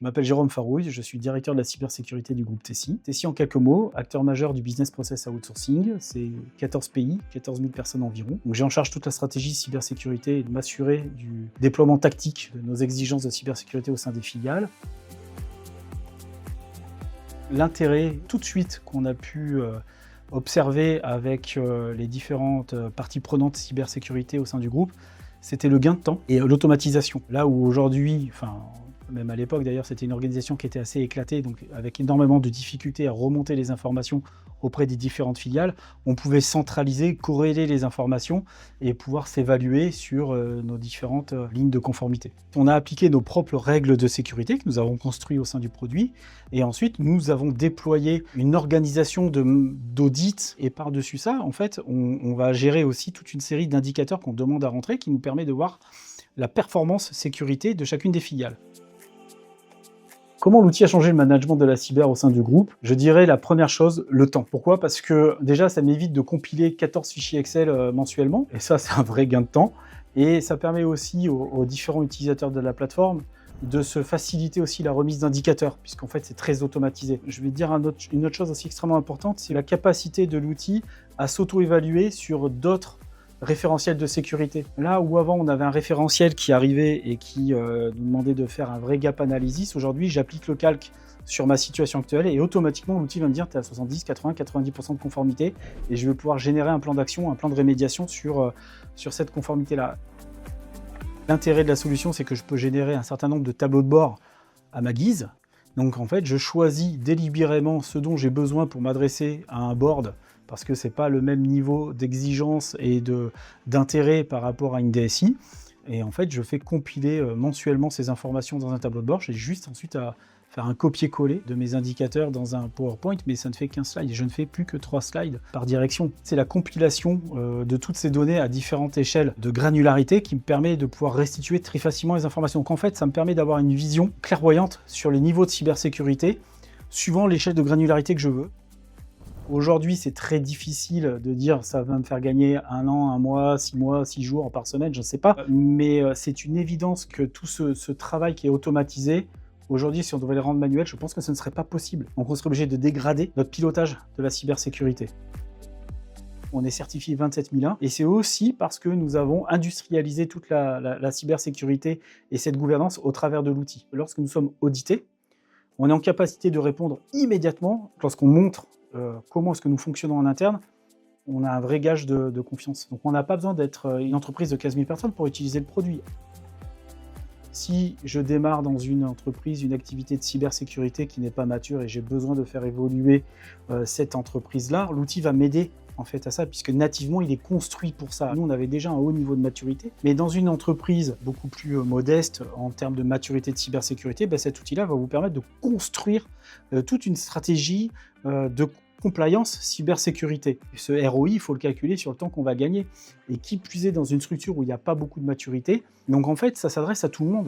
Je m'appelle Jérôme Farouille, je suis directeur de la cybersécurité du groupe Tessi. Tessi, en quelques mots, acteur majeur du business process outsourcing, c'est 14 pays, 14 000 personnes environ. Donc j'ai en charge toute la stratégie cybersécurité et de m'assurer du déploiement tactique de nos exigences de cybersécurité au sein des filiales. L'intérêt tout de suite qu'on a pu observer avec les différentes parties prenantes cybersécurité au sein du groupe, c'était le gain de temps et l'automatisation. Là où aujourd'hui, même à l'époque d'ailleurs, c'était une organisation qui était assez éclatée, donc avec énormément de difficultés à remonter les informations auprès des différentes filiales, on pouvait centraliser, corréler les informations et pouvoir s'évaluer sur nos différentes lignes de conformité. On a appliqué nos propres règles de sécurité que nous avons construites au sein du produit et ensuite nous avons déployé une organisation d'audit et par-dessus ça, en fait, on va gérer aussi toute une série d'indicateurs qu'on demande à rentrer qui nous permet de voir la performance sécurité de chacune des filiales. Comment l'outil a changé le management de la cyber au sein du groupe? Je dirais la première chose, le temps. Pourquoi? Parce que déjà, ça m'évite de compiler 14 fichiers Excel mensuellement, et ça, c'est un vrai gain de temps. Et ça permet aussi aux différents utilisateurs de la plateforme de se faciliter aussi la remise d'indicateurs, puisqu'en fait, c'est très automatisé. Je vais dire une autre chose aussi extrêmement importante, c'est la capacité de l'outil à s'auto-évaluer sur d'autres référentiel de sécurité. Là où avant on avait un référentiel qui arrivait et qui nous demandait de faire un vrai gap analysis, aujourd'hui j'applique le calque sur ma situation actuelle et automatiquement l'outil va me dire tu es à 70, 80, 90% de conformité et je vais pouvoir générer un plan d'action, un plan de rémédiation sur cette conformité-là. L'intérêt de la solution, c'est que je peux générer un certain nombre de tableaux de bord à ma guise. Donc en fait, je choisis délibérément ce dont j'ai besoin pour m'adresser à un board parce que ce n'est pas le même niveau d'exigence et d'intérêt par rapport à une DSI. Et en fait, je fais compiler mensuellement ces informations dans un tableau de bord. J'ai juste ensuite à faire un copier-coller de mes indicateurs dans un PowerPoint, mais ça ne fait qu'un slide. Et je ne fais plus que 3 slides par direction. C'est la compilation de toutes ces données à différentes échelles de granularité qui me permet de pouvoir restituer très facilement les informations. Donc en fait, ça me permet d'avoir une vision clairvoyante sur les niveaux de cybersécurité suivant l'échelle de granularité que je veux. Aujourd'hui, c'est très difficile de dire ça va me faire gagner 1 an, 1 mois, 6 mois, 6 jours par semaine, je ne sais pas. Mais c'est une évidence que tout ce travail qui est automatisé, aujourd'hui, si on devait le rendre manuel, je pense que ce ne serait pas possible. Donc on serait obligé de dégrader notre pilotage de la cybersécurité. On est certifié 27001 et c'est aussi parce que nous avons industrialisé toute la cybersécurité et cette gouvernance au travers de l'outil. Lorsque nous sommes audités, on est en capacité de répondre immédiatement lorsqu'on montre comment est-ce que nous fonctionnons en interne. On a un vrai gage de confiance. Donc on n'a pas besoin d'être une entreprise de 15 000 personnes pour utiliser le produit. Si je démarre dans une entreprise, une activité de cybersécurité qui n'est pas mature et j'ai besoin de faire évoluer cette entreprise-là, l'outil va m'aider en fait à ça, puisque nativement il est construit pour ça. Nous on avait déjà un haut niveau de maturité, mais dans une entreprise beaucoup plus modeste en termes de maturité de cybersécurité, cet outil-là va vous permettre de construire toute une stratégie de compliance cybersécurité. Ce ROI, il faut le calculer sur le temps qu'on va gagner. Et qui plus est dans une structure où il n'y a pas beaucoup de maturité. Donc en fait, ça s'adresse à tout le monde.